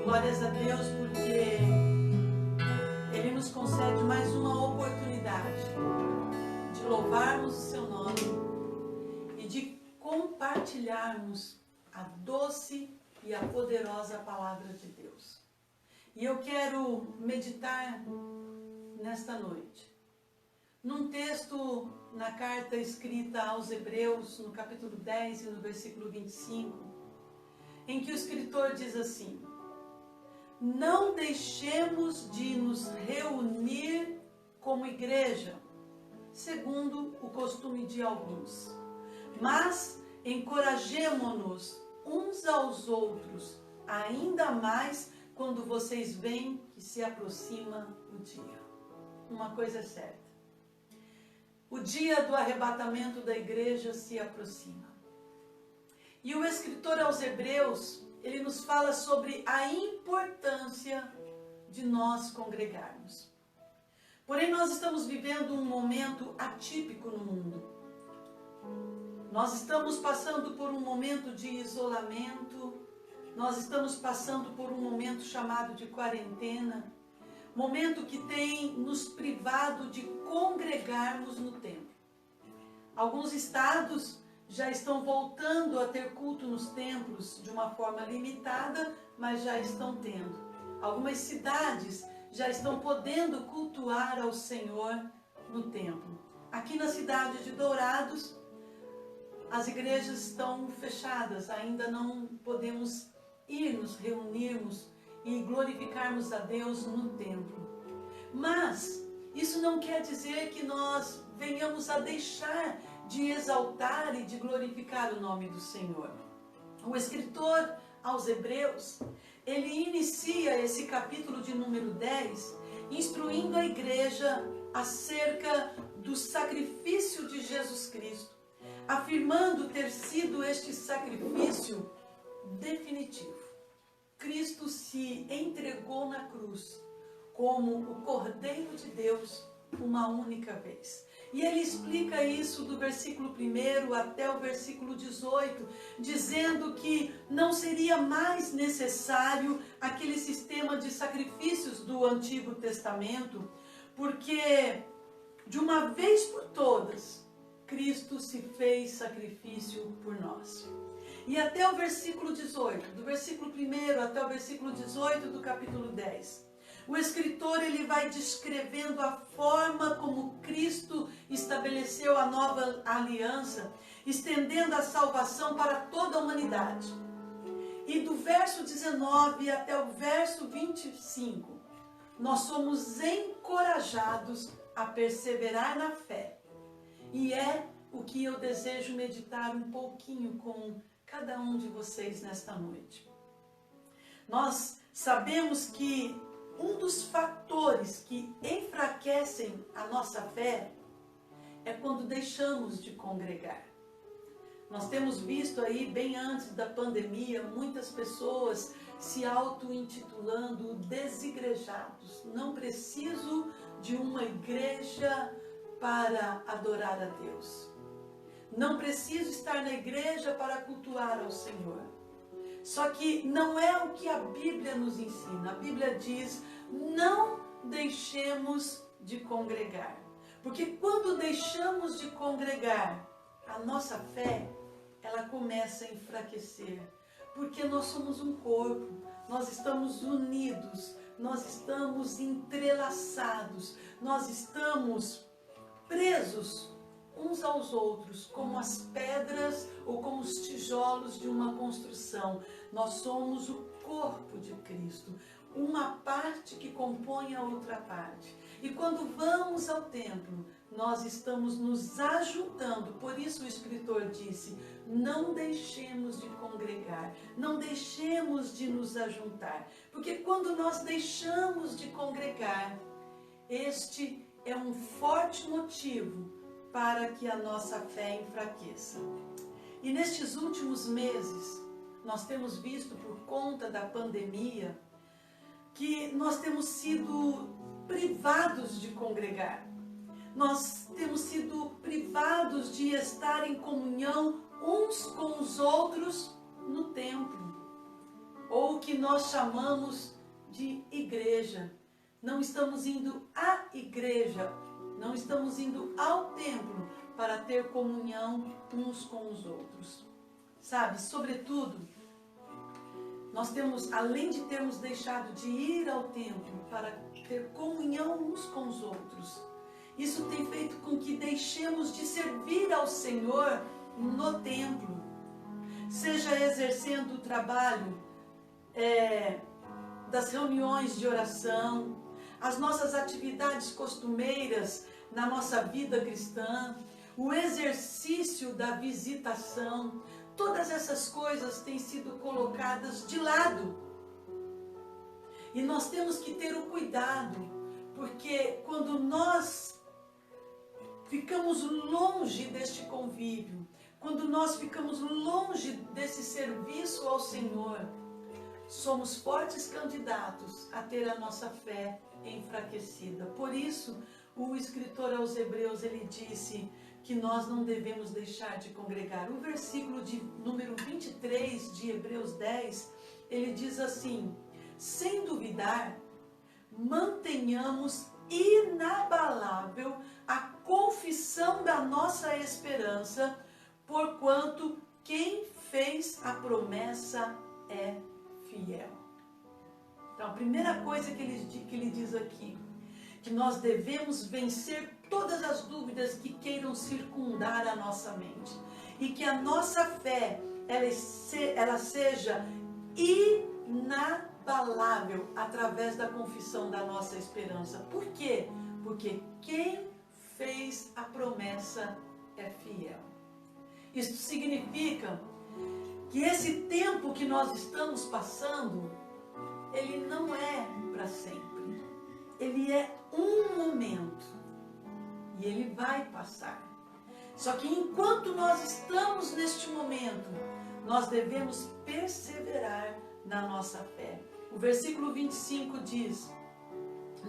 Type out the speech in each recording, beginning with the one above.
Glórias a Deus, porque Ele nos concede mais uma oportunidade de louvarmos o seu nome e de compartilharmos a doce e a poderosa palavra de Deus. E eu quero meditar nesta noite num texto na carta escrita aos Hebreus, no capítulo 10 e no versículo 25, em que o escritor diz assim: não deixemos de nos reunir como igreja, segundo o costume de alguns, mas encorajemo-nos uns aos outros, ainda mais quando vocês veem que se aproxima o dia. Uma coisa é certa: o dia do arrebatamento da igreja se aproxima. E o escritor aos Hebreus, ele nos fala sobre a importância de nós congregarmos. Porém, nós estamos vivendo um momento atípico no mundo. Nós estamos passando por um momento de isolamento, nós estamos passando por um momento chamado de quarentena, momento que tem nos privado de congregarmos no templo. Alguns estados já estão voltando a ter culto nos templos de uma forma limitada, mas já estão tendo. Algumas cidades já estão podendo cultuar ao Senhor no templo. Aqui na cidade de Dourados, as igrejas estão fechadas, ainda não podemos ir nos reunirmos e glorificarmos a Deus no templo. Mas isso não quer dizer que nós venhamos a deixar de exaltar e de glorificar o nome do Senhor. O escritor aos Hebreus, ele inicia esse capítulo de número 10, instruindo a igreja acerca do sacrifício de Jesus Cristo, afirmando ter sido este sacrifício definitivo. Cristo se entregou na cruz como o Cordeiro de Deus uma única vez. E ele explica isso do versículo 1 até o versículo 18, dizendo que não seria mais necessário aquele sistema de sacrifícios do Antigo Testamento, porque de uma vez por todas, Cristo se fez sacrifício por nós. E até o versículo 18, do versículo 1 até o versículo 18 do capítulo 10, o escritor ele vai descrevendo a forma como Cristo estabeleceu a nova aliança, estendendo a salvação para toda a humanidade. E do verso 19 até o verso 25, nós somos encorajados a perseverar na fé. E é o que eu desejo meditar um pouquinho com cada um de vocês nesta noite. Nós sabemos que um dos fatores que enfraquecem a nossa fé é quando deixamos de congregar. Nós temos visto aí, bem antes da pandemia, muitas pessoas se auto-intitulando desigrejados. Não preciso de uma igreja para adorar a Deus. Não preciso estar na igreja para cultuar ao Senhor. Só que não é o que a Bíblia nos ensina. A Bíblia diz: não deixemos de congregar. Porque quando deixamos de congregar, a nossa fé, ela começa a enfraquecer. Porque nós somos um corpo, nós estamos unidos, nós estamos entrelaçados, nós estamos presos uns aos outros, como as pedras ou como os tijolos de uma construção. Nós somos o corpo de Cristo, uma parte que compõe a outra parte. E quando vamos ao templo, nós estamos nos ajuntando. Por isso o escritor disse: não deixemos de congregar, não deixemos de nos ajuntar. Porque quando nós deixamos de congregar, este é um forte motivo para que a nossa fé enfraqueça. E nestes últimos meses, nós temos visto, por conta da pandemia, que nós temos sido privados de congregar. Nós temos sido privados de estar em comunhão uns com os outros no templo. ou o que nós chamamos de igreja. Não estamos indo à igreja, não estamos indo ao templo para ter comunhão uns com os outros. Sabe, sobretudo, nós temos, além de termos deixado de ir ao templo para ter comunhão uns com os outros, isso tem feito com que deixemos de servir ao Senhor no templo, seja exercendo o trabalho das reuniões de oração, as nossas atividades costumeiras na nossa vida cristã, o exercício da visitação, todas essas coisas têm sido colocadas de lado. E nós temos que ter o cuidado, porque quando nós ficamos longe deste convívio, quando nós ficamos longe desse serviço ao Senhor, somos fortes candidatos a ter a nossa fé enfraquecida. Por isso, o escritor aos Hebreus, ele disse que nós não devemos deixar de congregar. O versículo de número 23 de Hebreus 10, ele diz assim: sem duvidar, mantenhamos inabalável a confissão da nossa esperança, porquanto quem fez a promessa é fiel. Então, a primeira coisa que ele diz aqui, que nós devemos vencer todas as dúvidas que queiram circundar a nossa mente, e que a nossa fé ela seja inabalável através da confissão da nossa esperança. Por quê? Porque quem fez a promessa é fiel. Isso significa que esse tempo que nós estamos passando, ele não é para sempre. Ele é um momento e ele vai passar. Só que enquanto nós estamos neste momento, nós devemos perseverar na nossa fé. O versículo 25 diz: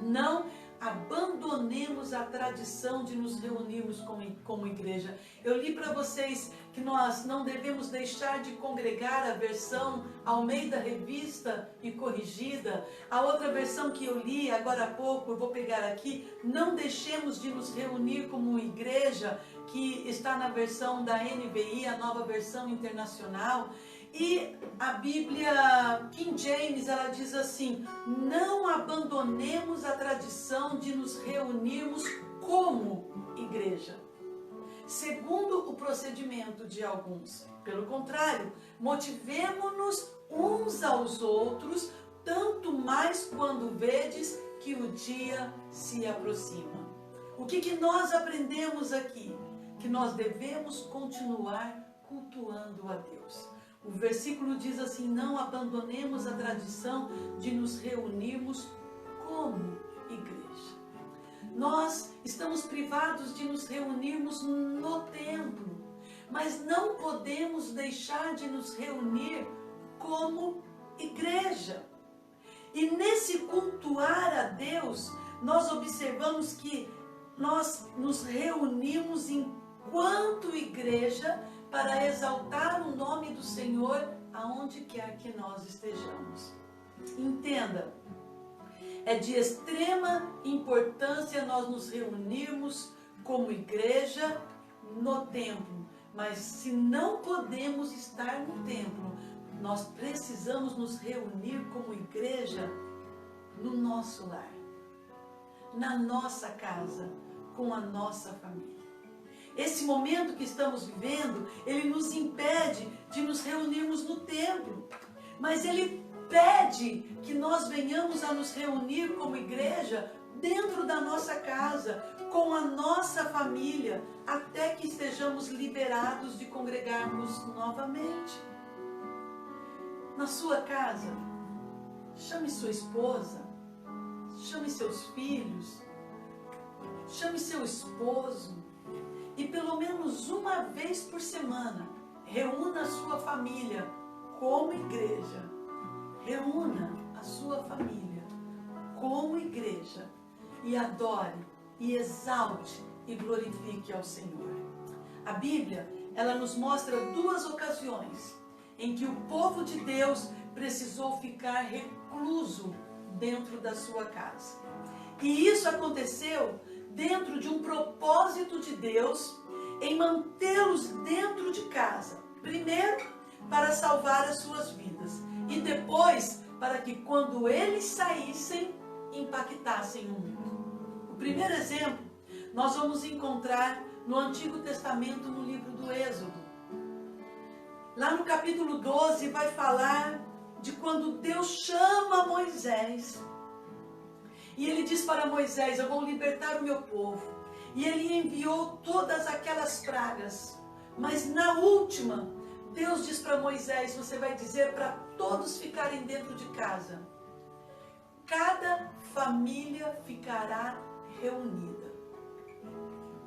não abandonemos a tradição de nos reunirmos como igreja. Eu li para vocês que nós não devemos deixar de congregar, a versão Almeida Revista e Corrigida. A outra versão que eu li agora há pouco, eu vou pegar aqui: não deixemos de nos reunir como igreja, que está na versão da NVI, a Nova Versão Internacional. E a Bíblia King James, ela diz assim: não abandonemos a tradição de nos reunirmos como igreja, segundo o procedimento de alguns. Pelo contrário, motivemo-nos uns aos outros, tanto mais quando vedes que o dia se aproxima. O que nós aprendemos aqui? Que nós devemos continuar cultuando a Deus. O versículo diz assim: não abandonemos a tradição de nos reunirmos como igreja. Nós estamos privados de nos reunirmos no templo, mas não podemos deixar de nos reunir como igreja. E nesse cultuar a Deus, nós observamos que nós nos reunimos enquanto igreja para exaltar o nome do Senhor aonde quer que nós estejamos. Entenda, é de extrema importância nós nos reunirmos como igreja no templo, mas se não podemos estar no templo, nós precisamos nos reunir como igreja no nosso lar, na nossa casa, com a nossa família. Esse momento que estamos vivendo, ele nos impede de nos reunirmos no templo, mas ele pede que nós venhamos a nos reunir como igreja dentro da nossa casa, com a nossa família, até que estejamos liberados de congregarmos novamente. Na sua casa, chame sua esposa, chame seus filhos, chame seu esposo, e pelo menos uma vez por semana, reúna a sua família como igreja. Reúna a sua família como igreja e adore, e exalte e glorifique ao Senhor. A Bíblia, ela nos mostra duas ocasiões em que o povo de Deus precisou ficar recluso dentro da sua casa. E isso aconteceu dentro de um propósito de Deus em mantê-los dentro de casa. Primeiro, para salvar as suas vidas. E depois, para que quando eles saíssem, impactassem o mundo. O primeiro exemplo, nós vamos encontrar no Antigo Testamento, no livro do Êxodo. Lá no capítulo 12 vai falar de quando Deus chama Moisés. E ele diz para Moisés, eu vou libertar o meu povo. E ele enviou todas aquelas pragas. Mas na última, Deus diz para Moisés, você vai dizer para todos ficarem dentro de casa. Cada família ficará reunida.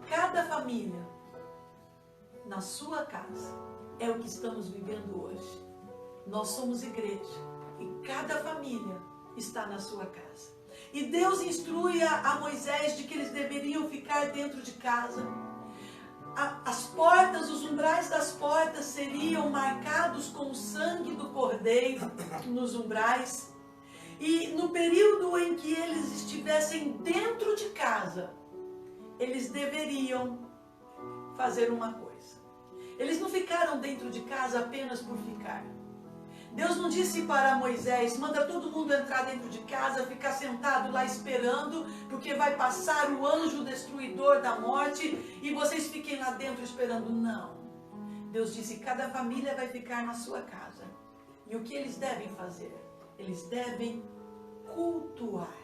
Cada família na sua casa. É o que estamos vivendo hoje. Nós somos igreja e cada família está na sua casa. E Deus instrui a Moisés de que eles deveriam ficar dentro de casa. As portas, os umbrais das portas seriam marcados com o sangue do cordeiro nos umbrais. E no período em que eles estivessem dentro de casa, eles deveriam fazer uma coisa. Eles não ficaram dentro de casa apenas por ficar. Deus não disse para Moisés, manda todo mundo entrar dentro de casa, ficar sentado lá esperando, porque vai passar o anjo destruidor da morte e vocês fiquem lá dentro esperando. Não. Deus disse, cada família vai ficar na sua casa. E o que eles devem fazer? Eles devem cultuar.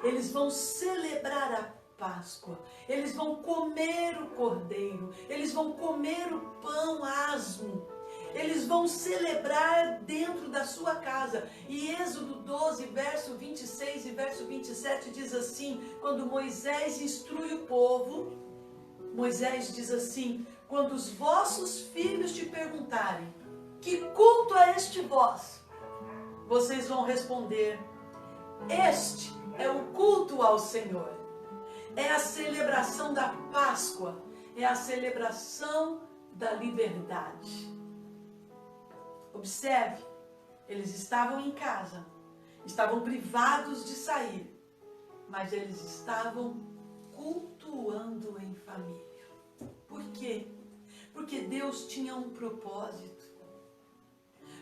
Eles vão celebrar a Páscoa, eles vão comer o cordeiro, eles vão comer o pão asmo, eles vão celebrar dentro da sua casa. E Êxodo 12, verso 26 e verso 27 diz assim, quando Moisés instrui o povo, Moisés diz assim, quando os vossos filhos te perguntarem, que culto é este vosso? Vocês vão responder, este é o culto ao Senhor. É a celebração da Páscoa, é a celebração da liberdade. Observe, eles estavam em casa, estavam privados de sair, mas eles estavam cultuando em família. Por quê? Porque Deus tinha um propósito.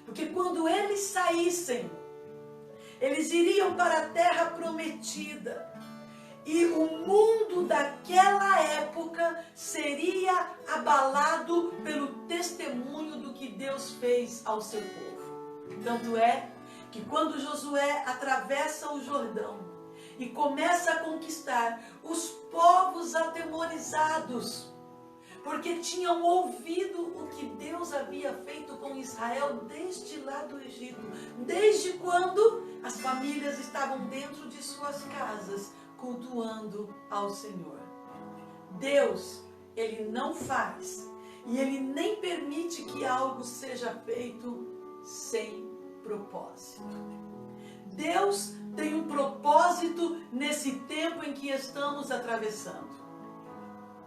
Porque quando eles saíssem, eles iriam para a terra prometida. E o mundo daquela época seria abalado pelo testemunho do que Deus fez ao seu povo. Tanto é que quando Josué atravessa o Jordão e começa a conquistar, os povos atemorizados, porque tinham ouvido o que Deus havia feito com Israel desde lá do Egito, desde quando as famílias estavam dentro de suas casas, cultuando ao Senhor. Deus, Ele não faz e Ele nem permite que algo seja feito sem propósito. Deus tem um propósito nesse tempo em que estamos atravessando.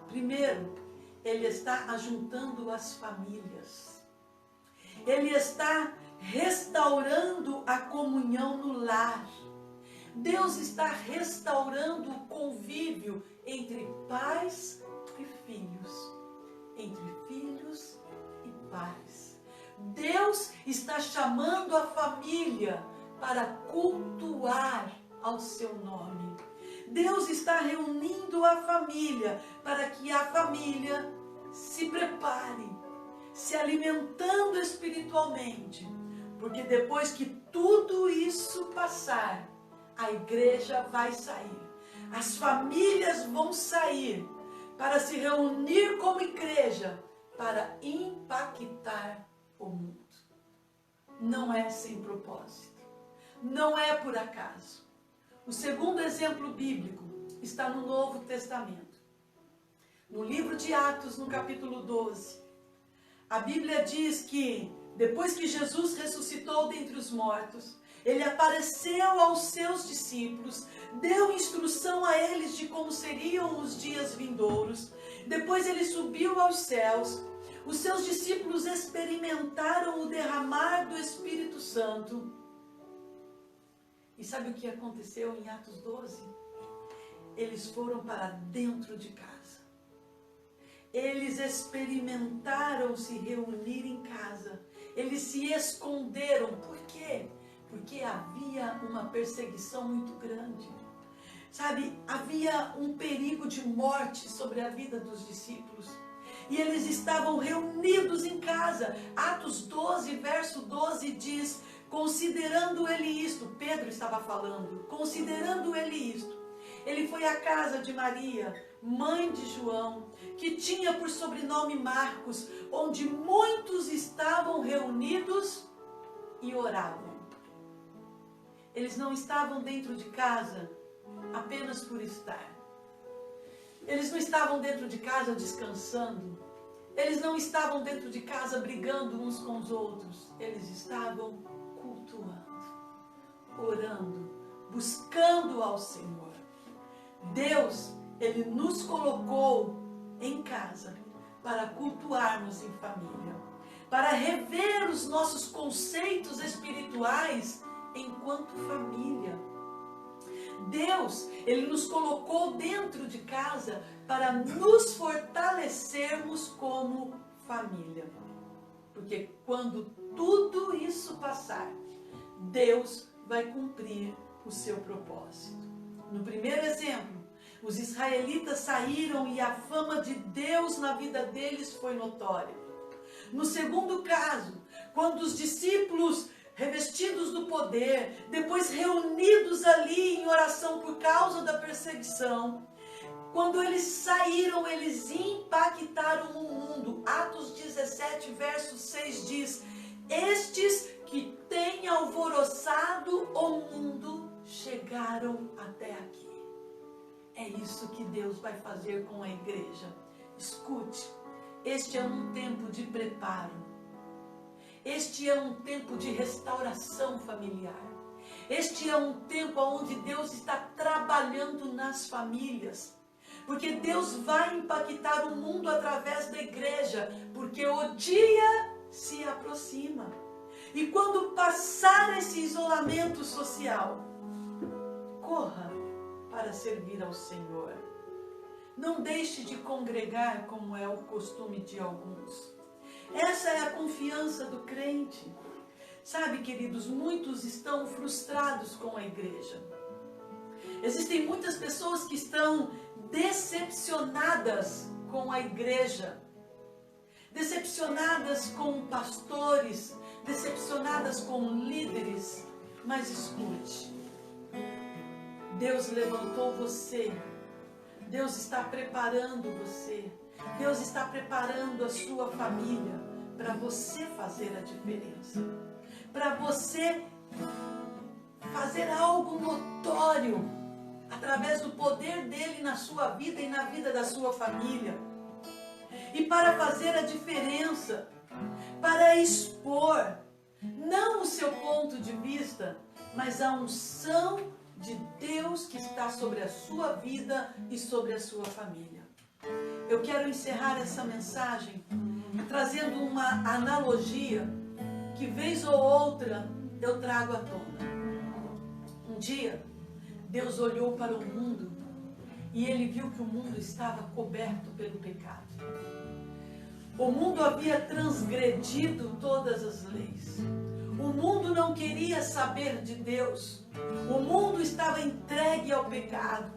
Primeiro, Ele está ajuntando as famílias. Ele está restaurando a comunhão no lar. Deus está restaurando o convívio entre pais e filhos, entre filhos e pais. Deus está chamando a família para cultuar ao seu nome. Deus está reunindo a família para que a família se prepare, se alimentando espiritualmente, porque depois que tudo isso passar, a igreja vai sair, as famílias vão sair para se reunir como igreja, para impactar o mundo. Não é sem propósito, não é por acaso. O segundo exemplo bíblico está no Novo Testamento. No livro de Atos, no capítulo 12, a Bíblia diz que depois que Jesus ressuscitou dentre os mortos, Ele apareceu aos seus discípulos, deu instrução a eles de como seriam os dias vindouros. Depois Ele subiu aos céus, os seus discípulos experimentaram o derramar do Espírito Santo. E sabe o que aconteceu em Atos 12? Eles foram para dentro de casa. Eles experimentaram se reunir em casa. Eles se esconderam. Por quê? Porque havia uma perseguição muito grande. Sabe, havia um perigo de morte sobre a vida dos discípulos. E eles estavam reunidos em casa. Atos 12, verso 12 diz: considerando ele isto, Pedro estava falando, considerando ele isto, ele foi à casa de Maria, mãe de João, que tinha por sobrenome Marcos, onde muitos estavam reunidos e oravam. Eles não estavam dentro de casa apenas por estar. Eles não estavam dentro de casa descansando. Eles não estavam dentro de casa brigando uns com os outros. Eles estavam cultuando, orando, buscando ao Senhor. Deus, Ele nos colocou em casa para cultuarmos em família, para rever os nossos conceitos espirituais enquanto família. Deus, Ele nos colocou dentro de casa para nos fortalecermos como família. Porque quando tudo isso passar, Deus vai cumprir o seu propósito. No primeiro exemplo, os israelitas saíram e a fama de Deus na vida deles foi notória. No segundo caso, quando os discípulos revestidos do poder, depois reunidos ali em oração por causa da perseguição, quando eles saíram, eles impactaram o mundo. Atos 17, verso 6 diz: estes que têm alvoroçado o mundo chegaram até aqui. É isso que Deus vai fazer com a igreja. Escute, este é um tempo de preparo. Este é um tempo de restauração familiar. Este é um tempo onde Deus está trabalhando nas famílias. Porque Deus vai impactar o mundo através da igreja. Porque o dia se aproxima. E quando passar esse isolamento social, corra para servir ao Senhor. Não deixe de congregar como é o costume de alguns. Essa é a confiança do crente. Sabe, queridos, muitos estão frustrados com a igreja. Existem muitas pessoas que estão decepcionadas com a igreja. Decepcionadas com pastores, decepcionadas com líderes. Mas escute, Deus levantou você. Deus está preparando você. Deus está preparando a sua família para você fazer a diferença. Para você fazer algo notório através do poder dele na sua vida e na vida da sua família. E para fazer a diferença, para expor não o seu ponto de vista, mas a unção de Deus que está sobre a sua vida e sobre a sua família. Eu quero encerrar essa mensagem trazendo uma analogia que vez ou outra eu trago à tona. Um dia, Deus olhou para o mundo e Ele viu que o mundo estava coberto pelo pecado. O mundo havia transgredido todas as leis. O mundo não queria saber de Deus. O mundo estava entregue ao pecado.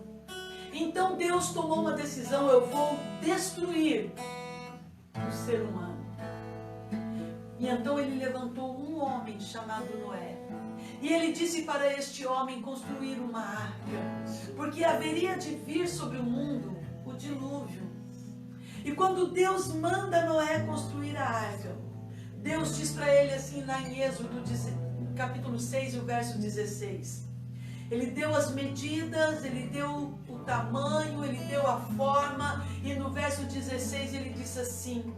Então Deus tomou uma decisão: eu vou destruir o ser humano. E então Ele levantou um homem chamado Noé. E Ele disse para este homem construir uma arca, porque haveria de vir sobre o mundo o dilúvio. E quando Deus manda Noé construir a arca, Deus diz para ele assim, lá em Êxodo, capítulo 6, o verso 16. Ele deu as medidas, Ele deu o tamanho, Ele deu a forma. E no verso 16 Ele disse assim: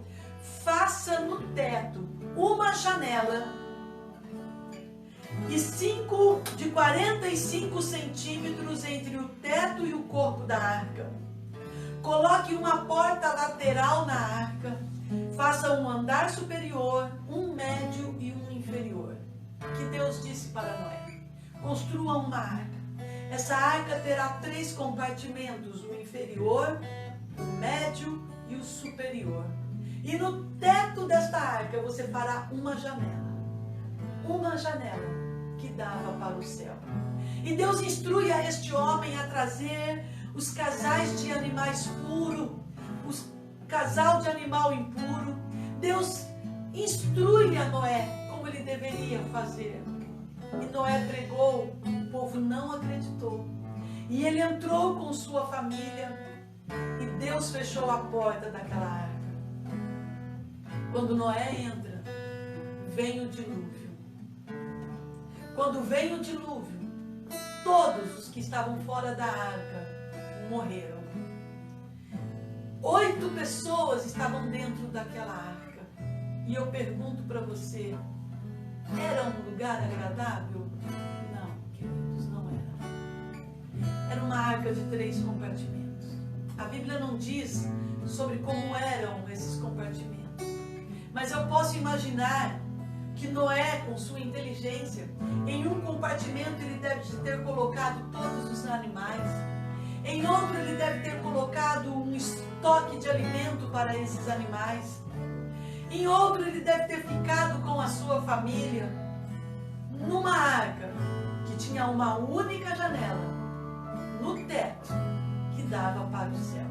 faça no teto uma janela e 45 centímetros entre o teto e o corpo da arca. Coloque uma porta lateral na arca. faça um andar superior, um médio e um inferior. Que Deus disse para Noé: construa uma arca. Essa arca terá 3 compartimentos, o inferior, o médio e o superior. E no teto desta arca você fará uma janela que dava para o céu. E Deus instrui a este homem a trazer os casais de animais puros, os casal de animal impuro. Deus instrui a Noé como ele deveria fazer. E Noé pregou, o povo não acreditou. E ele entrou com sua família e Deus fechou a porta daquela arca. Quando Noé entra, vem o dilúvio. Quando vem o dilúvio, todos os que estavam fora da arca morreram. 8 pessoas estavam dentro daquela arca. E eu pergunto para você, era um lugar agradável? Não, queridos, não era. Era uma arca de 3 compartimentos. A Bíblia não diz sobre como eram esses compartimentos. Mas eu posso imaginar que Noé, com sua inteligência, em um compartimento ele deve ter colocado todos os animais. Em outro ele deve ter colocado um estoque de alimento para esses animais. Em outro ele deve ter ficado com a sua família numa arca que tinha uma única janela no teto que dava para o céu.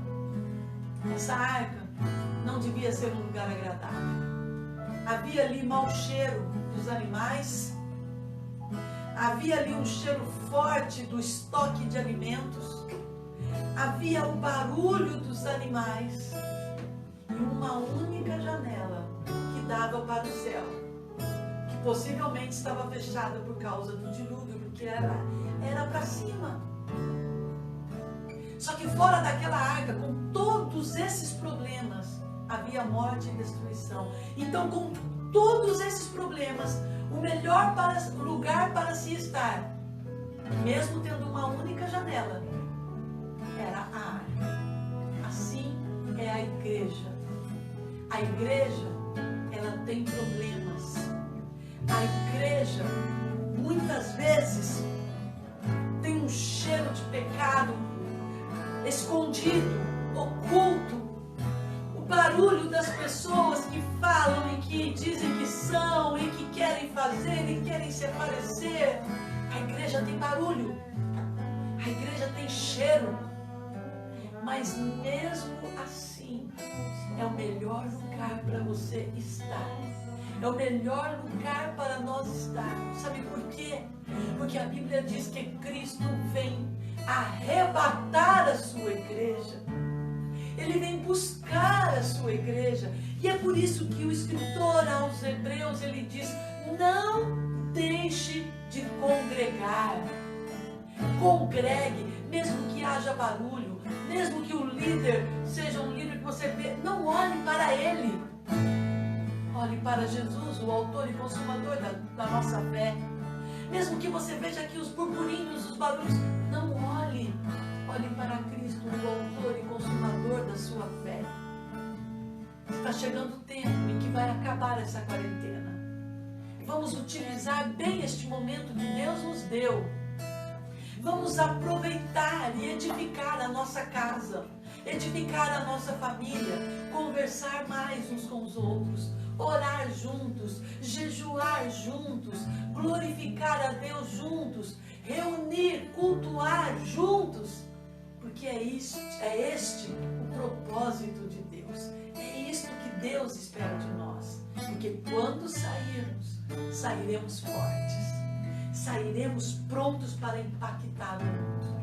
Essa arca não devia ser um lugar agradável. Havia ali mau cheiro dos animais, havia ali um cheiro forte do estoque de alimentos, havia o barulho dos animais e uma única janela que dava para o céu, que possivelmente estava fechada por causa do dilúvio, porque era para cima. Só que fora daquela arca, com todos esses problemas, havia morte e destruição. Então, com todos esses problemas, o melhor lugar para se estar, mesmo tendo uma única janela, era a arca. Assim é a igreja. A igreja, ela tem problemas. A igreja, muitas vezes, tem um cheiro de pecado escondido, oculto. O barulho das pessoas que falam e que dizem que são e que querem fazer e querem se aparecer. A igreja tem barulho. A igreja tem cheiro. Mas mesmo assim, é o melhor lugar para você estar. É o melhor lugar para nós estarmos. Sabe por quê? Porque a Bíblia diz que Cristo vem arrebatar a sua igreja. Ele vem buscar a sua igreja. E é por isso que o escritor aos Hebreus, ele diz: não deixe de congregar. Congregue, mesmo que haja barulho, mesmo que o líder seja um líder que você vê, não olhe para ele. Olhe para Jesus, o autor e consumador da nossa fé. Mesmo que você veja aqui os burburinhos, os barulhos, não olhe. Olhe para Cristo, o autor e consumador da sua fé. Está chegando o tempo em que vai acabar essa quarentena. Vamos utilizar bem este momento que Deus nos deu. Vamos aproveitar e edificar a nossa casa, edificar a nossa família, conversar mais uns com os outros, orar juntos, jejuar juntos, glorificar a Deus juntos, reunir, cultuar juntos. Porque é este o propósito de Deus. É isto que Deus espera de nós. Porque quando sairemos fortes. Sairemos prontos para impactar o mundo.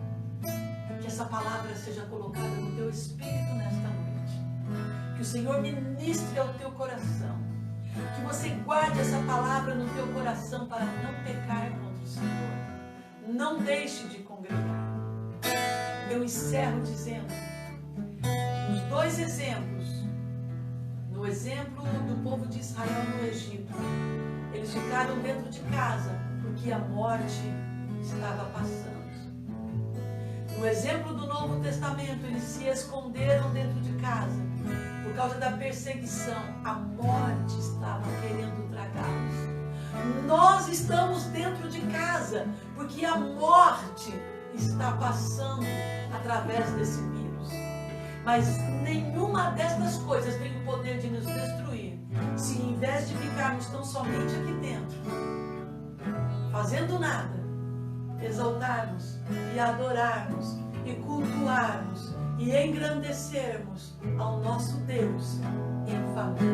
Que essa palavra seja colocada no teu espírito nesta noite. Que o Senhor ministre ao teu coração. Que você guarde essa palavra no teu coração para não pecar contra o Senhor. Não deixe de congregar. Eu encerro dizendo, os 2 exemplos, no exemplo do povo de Israel no Egito, eles ficaram dentro de casa porque a morte estava passando. No exemplo do Novo Testamento, eles se esconderam dentro de casa por causa da perseguição, a morte estava querendo tragá-los. Nós estamos dentro de casa, porque a morte está passando através desse vírus. Mas nenhuma destas coisas tem o poder de nos destruir, se em vez de ficarmos tão somente aqui dentro, fazendo nada, exaltarmos e adorarmos e cultuarmos e engrandecermos ao nosso Deus em família.